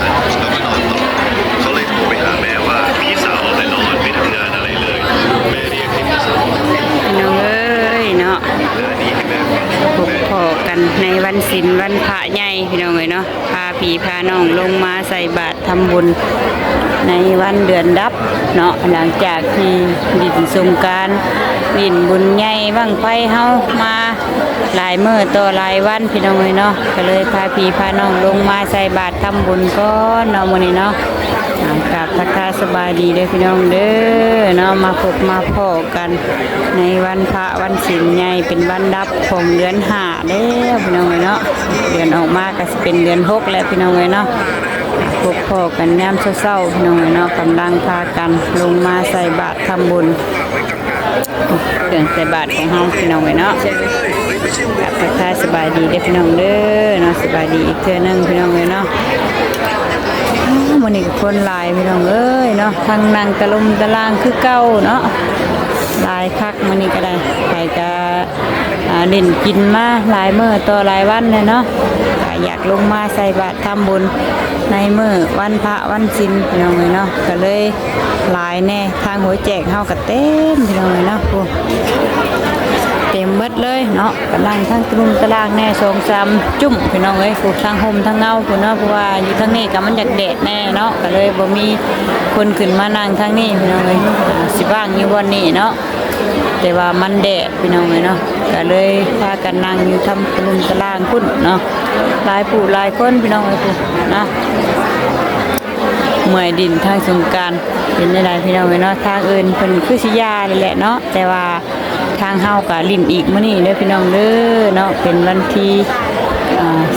แล้วก็นอนต่อเขาเลยโทรไปหาแม่ว่าพี่สาวไปนอนไม่ทำงานอะไรเลยแม่เรียกให้พี่สาวน้องเอ้ยเนาะพบพอกันในวันศีลวันพระใหญ่พี่น้องเอ้ยเนาะพาพี่พาน้องลงมาใส่บาตรทำบุญในวันเดือนดับเนาะหลังจากที่ดินสงกรานต์ดินบุญใหญ่บั้งไฟเฮามาหลายมื้อต่อหลายวันพี่น้องเอ้ยเนาะก็เลยพาพี่พาน้องลงมาใส่บาตรทำบุญก่อนเนาะมื้อนี้เนาะกราบทักทายสบายดีเด้อพี่น้องเด้อเนาะมาพบมาพ้อกันในวันพระวันศีลใหญ่เป็นวันดับของเดือน5เด้อพี่น้องเอ้ยเนาะเดือนออกมาก็สิเป็นเดือน6แล้วพี่น้องเอ้ยเนาะพบพ้อกันยามเช้าๆพี่น้องเอ้ยเนาะกำลังพากันลงมาใส่บาตรทำบุญเครื่องใส่บาตรของเฮาพี่น้องเอ้ยเนาะทักทายสบายดีเด้อพี่น้องเด้อเนาะสบายดีอีกเทื่อนึงพี่น้องเอ้ยเนาะมันนี่คนหลายพี่น้องเอ้ยเนาะทางนั่งตะลุมตะลางคือเก่าเนาะหลายคักมันนี่ก็ได้ใครจะเล่นกินมาหลายมื้อต่อหลายวันเลยเนาะอยากลงมาใส่บาตรทำบุญในมื้อวันพระวันศีลพี่น้องเอ้ยเนาะก็เลยหลายแน่ทางหัวแจกเฮาก็เต็มพี่น้องเอ้ยเนาะเต็มเบิดเลยเนาะกำลังทั้งตรุมตารางแน่2-3จุ่มพี่น้องเอ้ยปลูกทั้งห่มทั้งเงาพี่เนาะเพราะว่าอยู่ทั้งนี้ก็มันอยากแดดแน่เนาะก็เลยบ่มีคนขึ้นมานั่งทั้งนี้พี่น้องเอ้ยสิบ้างอยู่วันนี้เนาะแต่ว่ามันแดดพี่น้องเอ้ยเนาะก็เลยพากันนั่งอยู่ทำตรุมตารางพุ่นเนาะหลายผู้หลายคนพี่น้องเอ้ยพุ่นเนาะเมื่อยดินทางสงกรานต์เป็นได้หลายพี่น้องเอ้ยเนาะทางอื่นเพิ่นคือสิยาเลยแหละเนาะแต่ว่าทางเฮาก็ลิ้นอีกมื้อนี้เด้อพี่น้องเด้อเนาะเป็นวันที่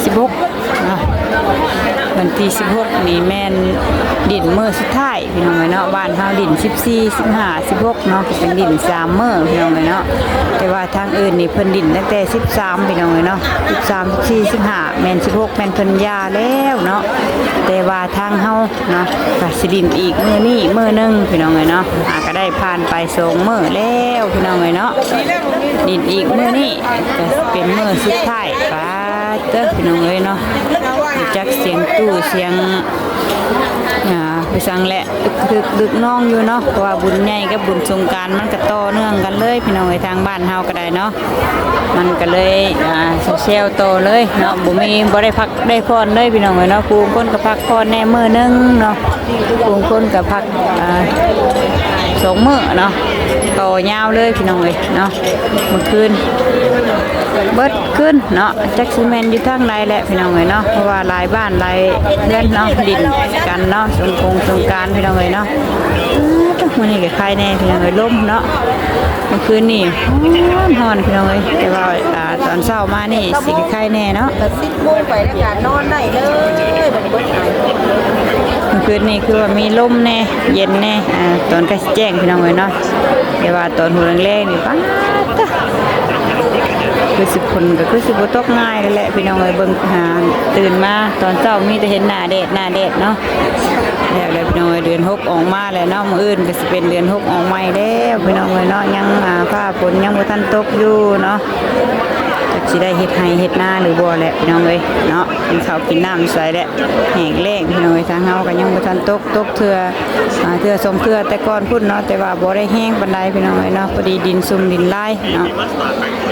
16เนาะวันที่16นี่แม่นดินมื้อสุดท้ายพี่น้องเอ้ยเนาะบ้านเฮาดิน14 15 16เนาะเป็นดิน3มื้อพี่น้องเอ้ยเนาะแต่ว่าทางอื่นนี่เพิ่นดินตั้งแต่13พี่น้องเอ้ยเนาะ13 14 15แม่น16แม่นเพิ่นยาแล้วเนาะแต่ว่าทางเฮาเนาะก็สิดินอีกมื้อนี้มื้อนึงพี่น้องเอ้ยเนาะก็ได้ผ่านไป2มื้อแล้วพี่น้องเอ้ยเนาะดินอีกมื้อนี้ก็เป็นมื้อสุดท้ายป้าเด้อพี่น้องเอ้ยเนาะจักเสียงตู้เสียงไปสั่งแหละดึกน้องอยู่เนาะเพราะว่าบุญใหญ่กับบุญสงกรานต์มันก็ต่อเนื่องกันเลยพี่น้องเอ้ยทางบ้านเฮาก็ได้เนาะมันก็เลยเซลโตเลยเนาะบ่ได้พักได้พรเลยพี่น้องเอ้ยเนาะผู้คนก็พักพรแน่มื้อนึงเนาะผู้คนก็พัก2มื้อเนาะต่อยาวเลยพี่น้องเอ้ยเนาะเมื่อคืนเบิดขึ้นเนาะจักซีเมนอยู่ทางใดแหละพี่น้องเอ้ยเนาะเพราะว่าหลายบ้านหลายเรือนเนาะดินกันเนาะสงกรานต์พี่น้องเอ้ยเนาะมื้อนี้ก็ใครแน่พี่น้องเอ้ยลมเนาะเมื่อคืนนี่ร้อนพี่น้องเอ้ยแต่ว่าตอนเช้ามานี่สิใครแน่เนาะ10 โมงไปแล้วก็นอนได้เลยเมื่อคืนนี่คือว่ามีลมแน่เย็นแน่ตอนใกล้แจ้งพี่น้องเอ้ยเนาะแต่ว่าตอนหัวแรงๆนี่ป๊าดคือ10 คนก็คือ10บ่ตกง่ายเลยแหละพี่น้องเอ้ยเบิ่งตื่นมาตอนเช้ามีแต่เห็นหน้าแดดเนาะแล้วพี่น้องเอ้ยเดือน6ออกมาแล้วเนาะมื้ออื่นก็สิเป็นเดือน6ออกใหม่แล้วพี่น้องเอ้ยเนาะยังฟ้าฝนยังบ่ทันตกอยู่เนาะจักสิได้เฮ็ดไร่เฮ็ดนาหรือบ่แหละพี่น้องเอ้ยเนาะกินข้าวกินน้ำใส่แหละแห้งแล้งพี่น้องเอ้ยทางเฮาก็ยังบ่ทันตกเทื่อ2เทื่อแต่ก่อนพุ่นเนาะแต่ว่าบ่ได้แห้งปานใดพี่น้องเอ้ยเนาะพอดีดินซุ่มดินลายเนาะ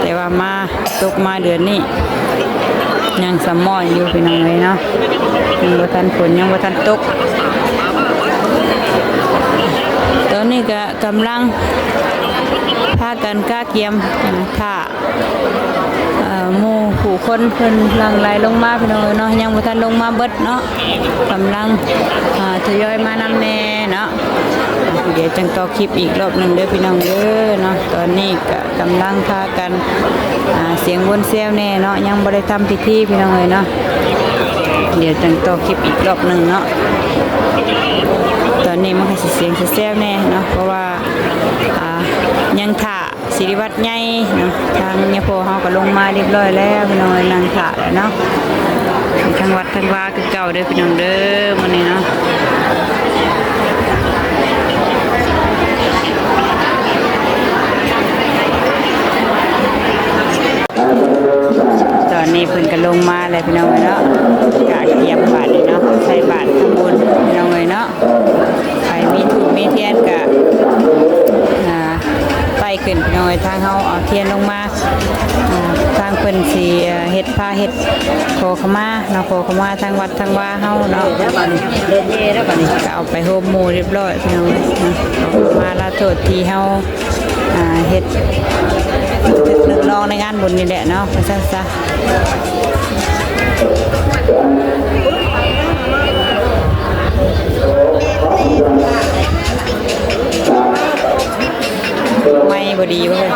แต่ว่ามาตกมาเดือนนี้ยังสมอยอยู่พี่น้องเอ้ยเนาะยังบ่ทันฝนยังบ่ทันตกตอนนี้ก็กำลังพากันก้าเกียมท่าหมู่ผู้คนเพิ่นหลั่งไหลลงมาพี่น้องเนาะยังบ่ทันลงมาเบิดเนาะกำลังทยอยมานำแน่เนาะเดี๋ยวจังต่อคลิปอีกรอบนึงเด้อพี่น้องเด้อเนาะตอนนี้ก็กำลังพากันเสียงวนเซลแน่เนาะยังบ่ได้ทำพิธีพี่น้องเอ้ยเนาะเดี๋ยวจังต่อคลิปอีกรอบนึงเนาะตอนนี้มันก็สิเสียงแซวแน่เนาะเพราะว่ายังถ่าศิริวัตรใหญ่เนาะทางเนี่ยพ่อเฮาก็ลงมาเรียบร้อยแล้วพี่น้องนั่งถ่าแล้วเนาะทางวัดทางวาคือเก่าเด้อพี่น้องเด้อมื้อนี้เนาะตอนนี้เพิ่นก็ลงมา อะไรพี่น้องเนาะกะเกียบบาทนี่เนาะใส่บาทข้างบนพี่น้องเนาะใครมีถูกมีเทียนกะไต่ขึ้นพี่น้องทางเฮาเอาเทียนลงมาทางเพิ่นสิเฮ็ดผ้าเฮ็ดโคขมาเนาะโคขมาทางวัดทางว่าเฮาเนาะ แล้วบัดนี้เดินเย่แล้วบัดนี้ ก็เอาไปโฮมหมู่เรียบร้อยพี่น้องมาลาโทษที่เฮาเฮ็ดนึกลองในงานบุญนี่แหละเนาะว่าซั่นซะไม่บ่ดีบ่เว้ย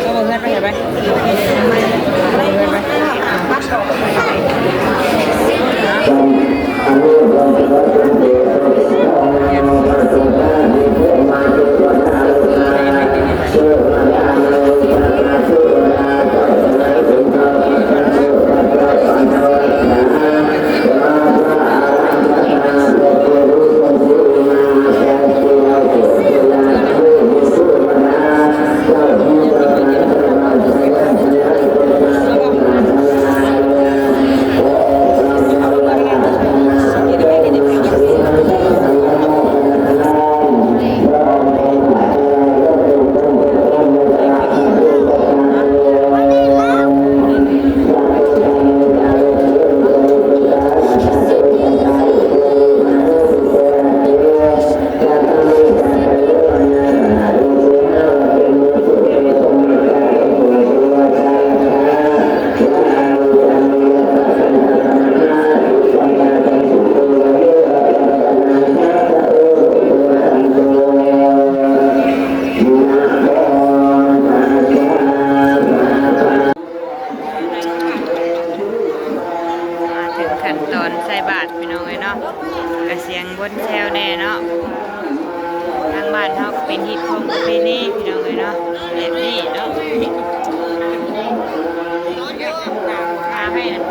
ก็บ่เงินไปเห็นไปขั้นตอนใส่บาตรพี่น้องเอ้ยเนาะกระเสียงบนแซวแน่เนาะทางบ้านเฮาก็เป็นฮิตของประเพณีพี่น้องเอ้ยเนาะแบบนี้เนาะหาให้นะ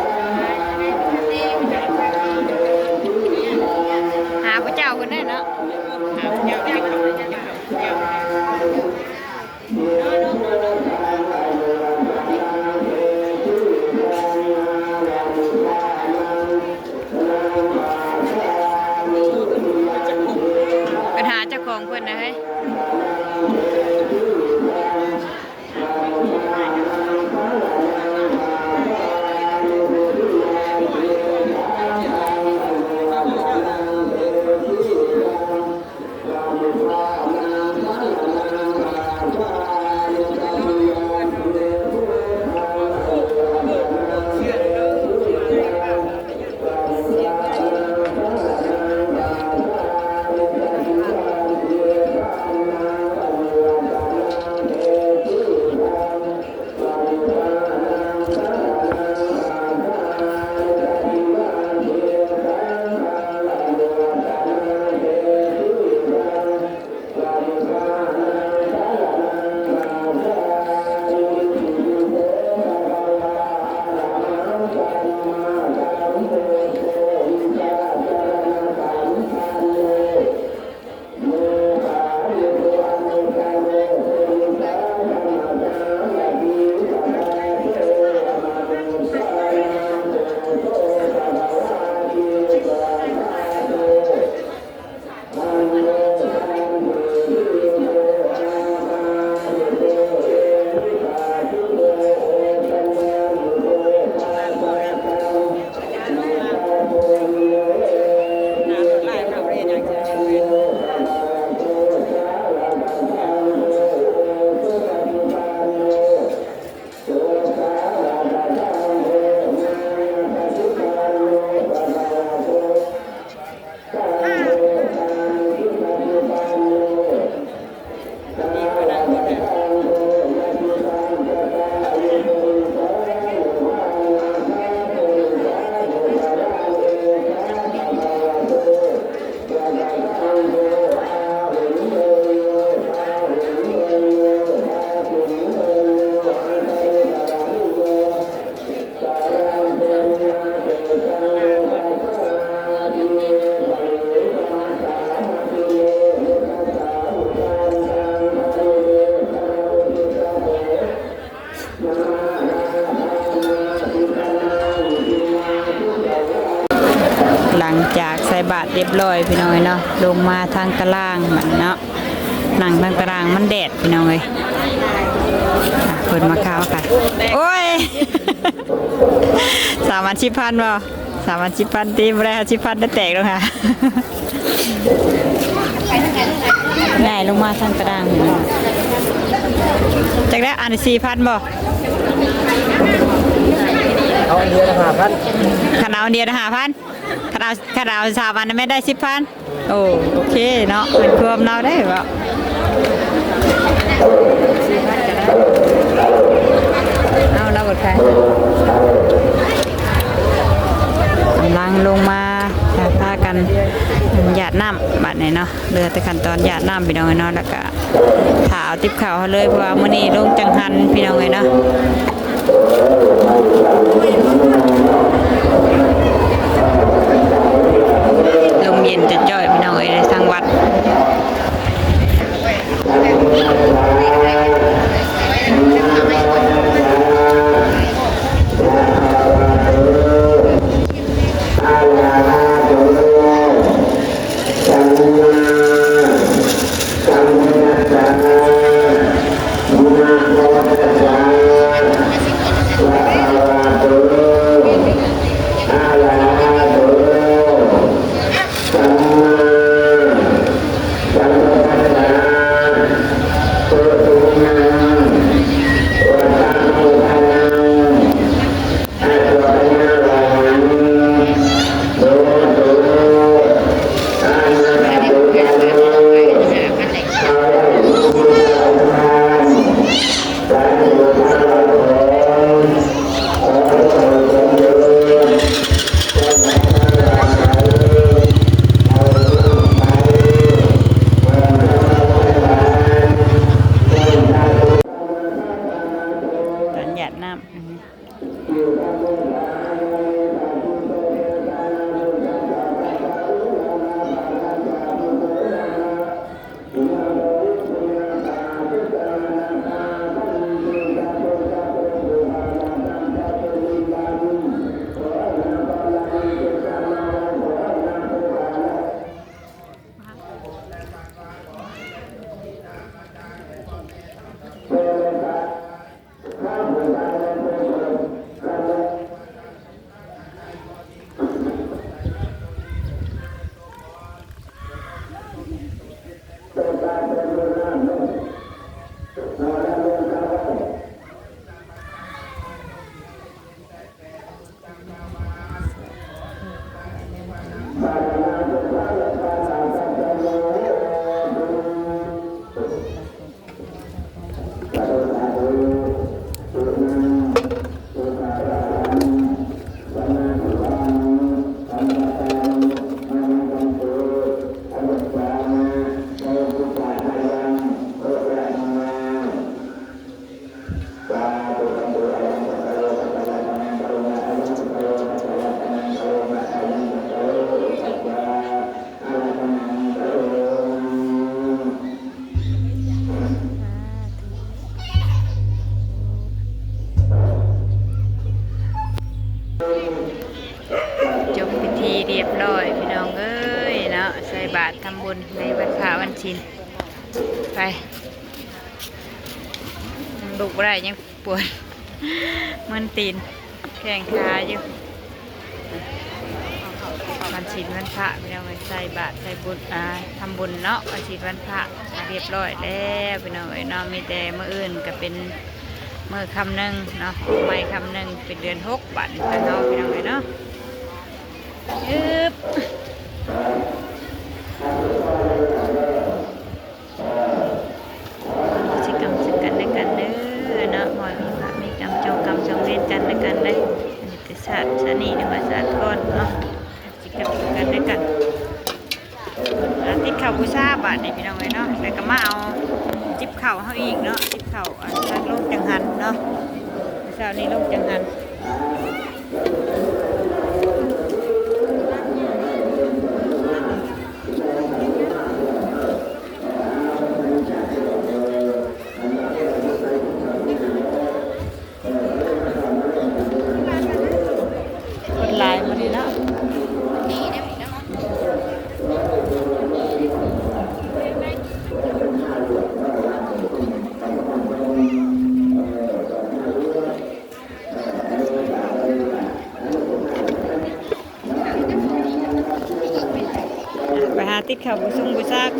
หาพระเจ้าคนได้เนาะหาพระเจ้าได้ปัญหาเจ้าของเพิ่นนะเฮ้ย เรียบร้อยพี่น้องเนาะลงมาทางตารางมันเนาะนั่งทางตารางมันแดดพี่น้องเลยเปิดมาข้าวค่ะโอ้ย 30,000บ่30,000ตีบ่ได้50,000ได้แตกแล้วค่ะ ง่ายลงมาทางตารางจากได้อัน4,000บ่เอาอันเดียวนะ5,000ขนาดเดียวนะ5,000ขนาด3 อันไม่ได้10,000โอเคเนาะเป็นรวมเราได้บ่เอาเราหมดใครกำลังลงมาพากันหยาดน้ำบัดนี้เนาะเรือแต่ขั้นตอนหยาดน้ำพี่น้องเนาะแล้วก็ถาเอาติ๊บข่าวเลยเพราะว่ามื้อนี้ลงจังหันพี่น้องเนาะลมเย็นจะจ่อยพี่น้องในทางวัดหยาดน้ำจบพิธีเรียบร้อยพี่น้องเอ้ยเนาะใส่บาตรทำบุญในวันพระวันชินไปลุกบ่ได้ยังปวดมันตีนแข้งขาอยู่วันชินวันพระพี่น้องเอ้ยใส่บาตรใส่บุญทำบุญเนาะวันชินวันพระเรียบร้อยแล้วพี่น้องเอ้ยเนาะมีแต่มื้ออื่นก็เป็นมื้อคำหนึ่งเนาะไม่คำหนึ่งเป็นเดือน6 บัดกันเนาะพี่น้องเอ้ยเนาะสิกรรมสักกันในกันเด้อเนาะหอยมีพระมีกรรมจงกรรมจงเวรกันในกันได้อันนี้คือศาสตร์ชานีในภาษาก่อนเนาะสิกรรมสักกันในกันติดเข่าบูชาบาทนี่พี่น้องเอ้ยเนาะแต่ก็มาเอาจิบเข่าเขาอีกเนาะจิบเข่าอันลงจังหันเนาะเช้านี้ลงจังหัน ลายมาดีแล้ว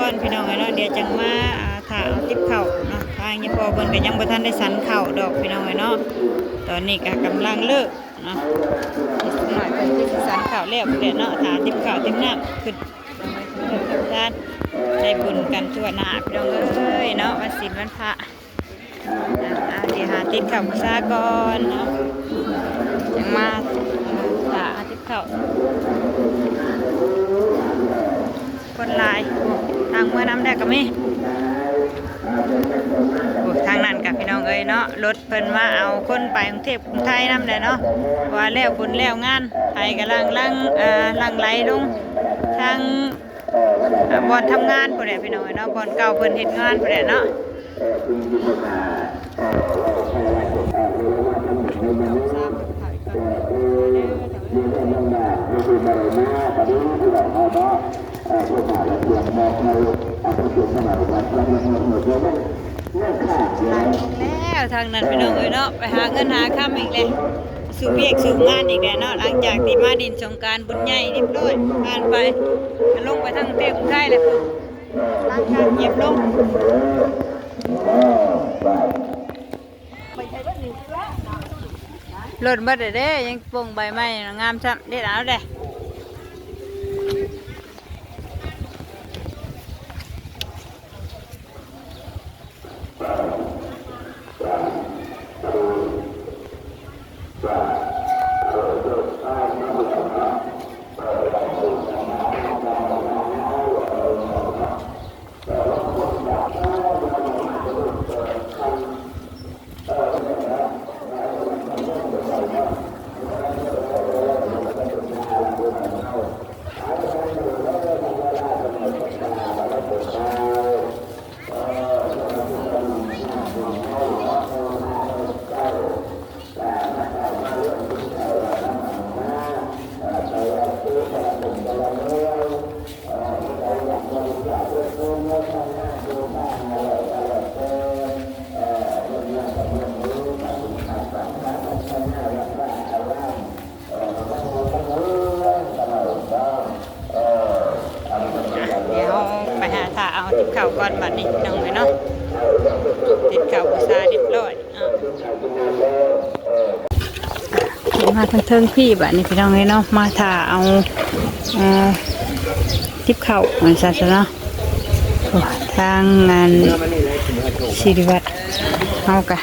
ก่อนพี่น้องเนาะเดี๋ยวจังมาถ่าเอาติ๊บเข่าเนาะทางยังพอเพิ่นก็ยังบ่ทันได้สันเข่าดอกพี่น้องเนาะตอนนี้ก็กำลังเลิกเนาะอีกสักหน่อยเพิ่นสิสันเข่าแล้วเด้เนาะถ่าติ๊บเข่าติ๊บน้ำขึ้นด้านได้บุญกันทั่วหน้าพี่น้องเอ้ยเนาะวันศีลวันพระเดี๋ยวหาติ๊บเข่าซะก่อนเนาะยังมาถ่าติ๊บเข่าคนลายทางเมื่อน้ำแดกก็มีทางนั้นกับพี่น้องเอ้ยเนาะรถเพิ่นมาเอาคนไปกรุงเทพกรุงไทยน้ำได้เนาะว่าแล้วบุญแล้วงานไทยกำลังลังไหลลงทางบอนทำงานพุ่นแหละพี่น้องเอ้ยเนาะบอนเก่าเพิ่นเฮ็ดงานพุ่นแหละเนาะแล้วทางนั้นพี่น้องเอ้ยเนาะไปหาเงินหาค่ำอีกเลยสู่เวียกสู่งานอีกแล้วเนาะหลังจากที่มาดินสงกรานต์บุญใหญ่เรียบร้อยผ่านไปลงไปทางเทพกรุงไทยเลยหลังการเหยียบลงรถบัดเด้ยังปงใบไม้งามซ้ำเด็ดเอาเด้เอาติดเข่าก่อนบัดนี้น้องเลยเนาะติดเข่าบูชาเรียบร้อยมาทางเทิงพี่บัดนี้พี่น้องเลยเนาะมาถ่าเอาติดเข่าเหมือนศาสนาทางงานศิริวัตรเอากะ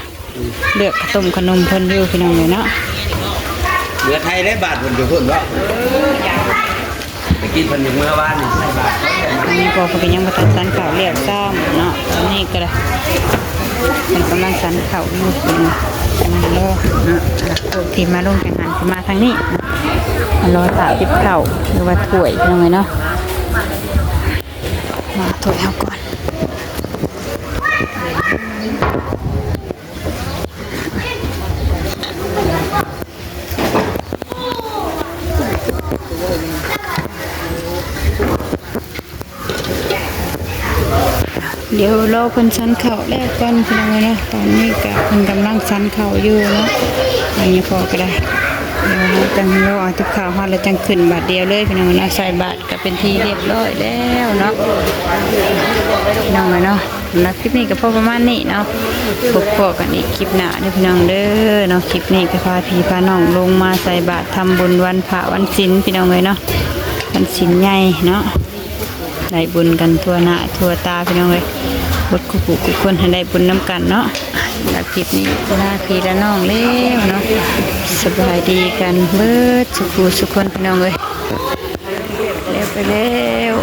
เลือกขนมเพิ่นอยู่พี่น้องเลยเนาะเหลือไทยได้บาทคนอยู่พุ่นวะไปกินคนอยู่เมื่อวานใส่บาทนี่พอเพิ่นยังมาตัดสันเข่าเรียบซ้ำเนาะนี่ก็เลยมันกำลังสันเข่าอยู่มันรอทีมาลงแข่งขันมาทางนี้มารอถ่าติบเข่าหรือว่าถ้วยยังไงเนาะมาถ้วยเอาก่อนเดี๋ยวเราเพิ่นสันเข่าแล้วก่อนพี่น้องเนาะตอนนี้ก็เพิ่นกำลังสันเข่าอยู่เนาะอันนี้พอก็ได้เดี๋ยวเราจังเราเอาติบข่าวฮอดแล้วจังขึ้นบาทเดียวเลยพี่น้องเนาะใส่บาทก็เป็นทีเรียบร้อยแล้วเนาะพี่น้องเนาะแล้วคลิปนี้ก็พอประมาณนี้เนาะพบกันอีกคลิปหน้าเด้อพี่น้องเด้อเนาะคลิปนี้ก็พาพี่พาน้องลงมาใส่บาททำบุญวันพระวันศีลพี่น้องเนาะวันศีลใหญ่เนาะได้บุญกันทั่วหน้าทั่วตาพี่น้องเลยบดกุกุคนให้ได้บุญน้ำกันเนาะแล้วคลิปนี้ลาพี่ละน้องเลี้ยวเนาะสบายดีกันเบิดสุขคนพี่น้องเลยเร็วไปเร็ว